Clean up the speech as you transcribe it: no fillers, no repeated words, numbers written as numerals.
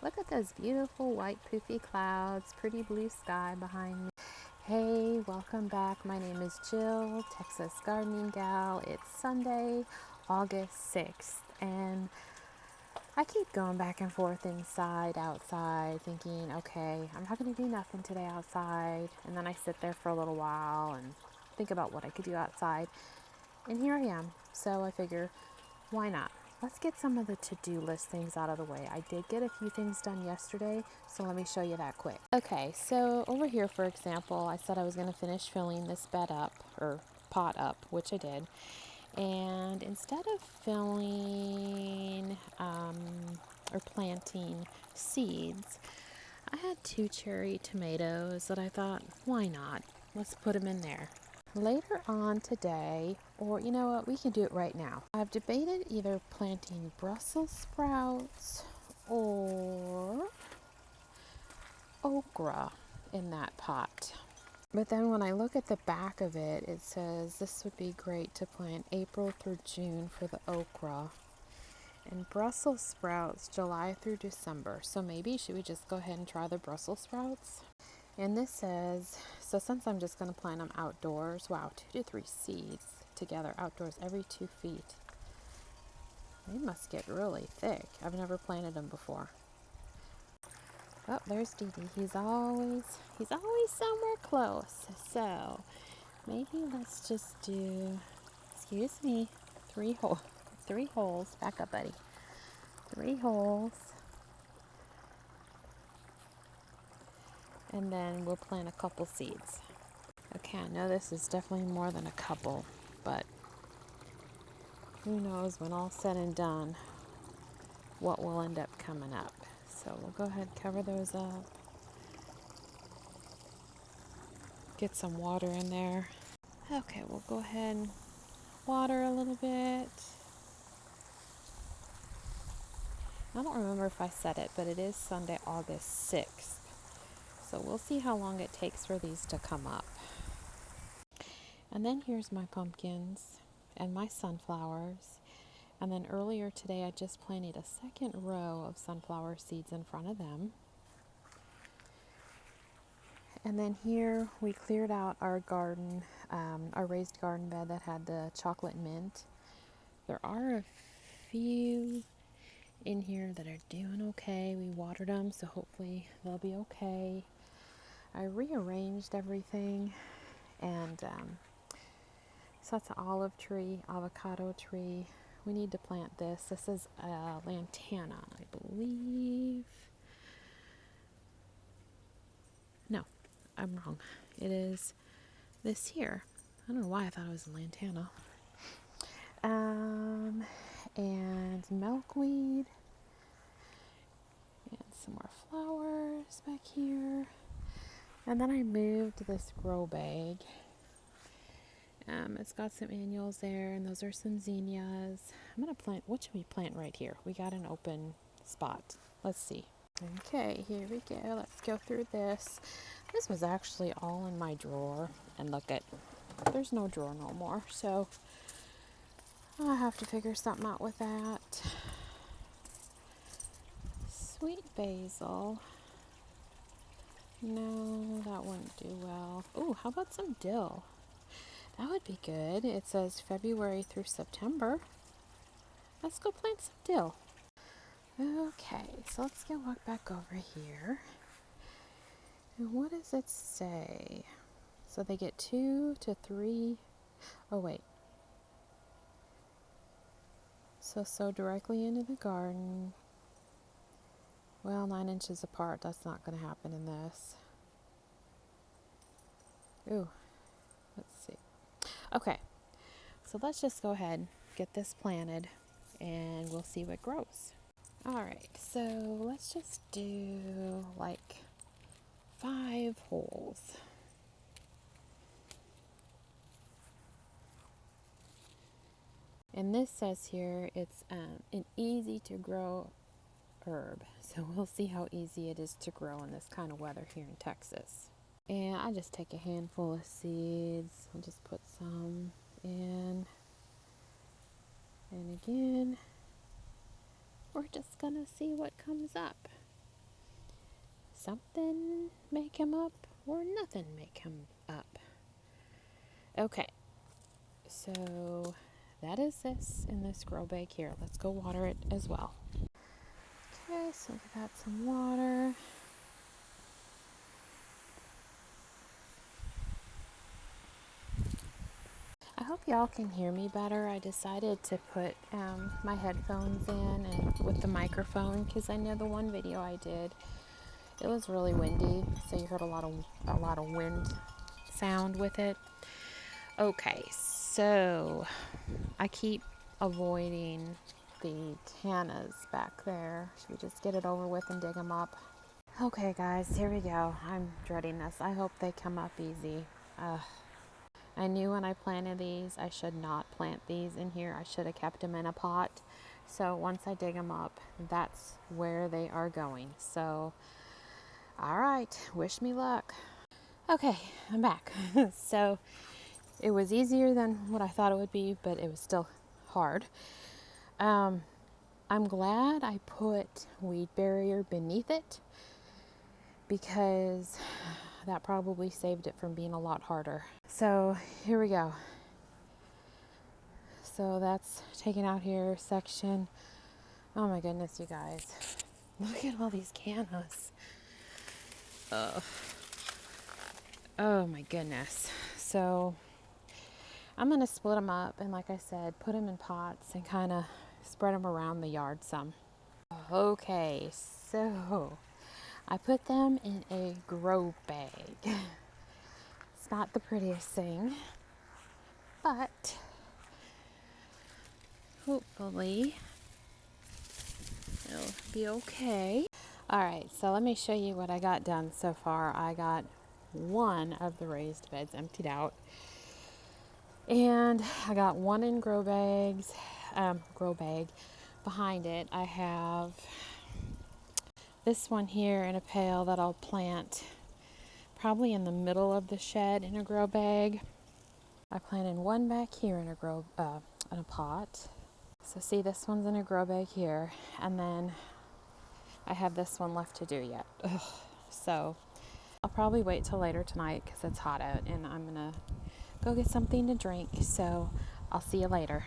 Look at those beautiful white poofy clouds, pretty blue sky behind me. Hey, welcome back. My name is Jill, Texas Gardening Gal. It's Sunday, August 6th, and I keep going back and forth inside, outside, thinking, okay, I'm not going to do nothing today outside. And then I sit there for a little while and think about what I could do outside. And here I am. So I figure, why not? Let's get some of the to-do list things out of the way. I did get a few things done yesterday, so let me show you that quick. Okay, so over here, for example, I said I was going to finish filling this bed up, or pot up, which I did. And instead of filling or planting seeds, I had 2 cherry tomatoes that I thought, why not? Let's put them in there. Later on today, or you know what, we can do it right now. I've debated either planting Brussels sprouts or okra in that pot. But then when I look at the back of it, it says this would be great to plant April through June for the okra, and Brussels sprouts July through December. So maybe should we just go ahead and try the Brussels sprouts? And this says, so since I'm just going to plant them outdoors, wow, 2 to 3 seeds together outdoors every 2 feet. They must get really thick. I've never planted them before. Oh, there's Dee Dee. He's always somewhere close. So maybe let's just do, excuse me, 3 holes. 3 holes. Back up, buddy. 3 holes. And then we'll plant a couple seeds. Okay, I know this is definitely more than a couple, but who knows when all's said and done what will end up coming up. So we'll go ahead and cover those up. Get some water in there. Okay, we'll go ahead and water a little bit. I don't remember if I said it, but it is Sunday, August 6th. So we'll see how long it takes for these to come up. And then here's my pumpkins and my sunflowers. And then earlier today, I just planted a 2nd row of sunflower seeds in front of them. And then here we cleared out our garden, our raised garden bed that had the chocolate mint. There are a few in here that are doing okay. We watered them, so hopefully they'll be okay. I rearranged everything, and so that's an olive tree, avocado tree. We need to plant this. This is a lantana, I believe. No, I'm wrong. It is this here. I don't know why I thought it was a lantana. And milkweed. And some more flowers back here. And then I moved this grow bag. It's got some annuals there, and those are some zinnias. I'm going to plant, what should we plant right here? We got an open spot. Let's see. Okay, here we go. Let's go through this. This was actually all in my drawer. And look at, there's no drawer no more. So I'll have to figure something out with that. Sweet basil. No, that wouldn't do well. Oh, how about some dill? That would be good. It says February through September. Let's go plant some dill. Okay, so let's go walk back over here. And what does it say? So they get 2 to 3. Oh, wait. So sow directly into the garden. Well, 9 inches apart. That's not going to happen in this. Ooh, let's see. Okay, so let's just go ahead, get this planted, and we'll see what grows. Alright, so let's just do like 5 holes. And this says here it's an easy to grow herb. So we'll see how easy it is to grow in this kind of weather here in Texas. And I just take a handful of seeds. I'll just put some in. And again, we're just gonna see what comes up. something may come up or nothing may come up. Okay, so that is this in this grow bag here. Let's go water it as well. Okay, so we got some water. I hope y'all can hear me better. I decided to put my headphones in and with the microphone because I know the one video I did, it was really windy, so you heard a lot of wind sound with it. Okay, so I keep avoiding the cannas back there. Should we just get it over with and dig them up? Okay, guys, here we go. I'm dreading this. I hope they come up easy. I knew when I planted these, I should not plant these in here. I should have kept them in a pot. So once I dig them up, that's where they are going. So, all right, wish me luck. Okay, I'm back. So it was easier than what I thought it would be, but it was still hard. I'm glad I put weed barrier beneath it because that probably saved it from being a lot harder. So here we go. So that's taken out here section. Oh my goodness, you guys. Look at all these cannas. Oh my goodness. So I'm going to split them up and, like I said, put them in pots and kind of spread them around the yard some. Okay, so I put them in a grow bag. It's not the prettiest thing, but hopefully it'll be okay. All right, so let me show you what I got done so far. I got one of the raised beds emptied out, and I got one in grow bag. Behind it, I have this one here in a pail that I'll plant probably in the middle of the shed in a grow bag. I planted one back here in a pot. So see, this one's in a grow bag here, and then I have this one left to do yet. Ugh. So I'll probably wait till later tonight because it's hot out, and I'm gonna go get something to drink. So I'll see you later.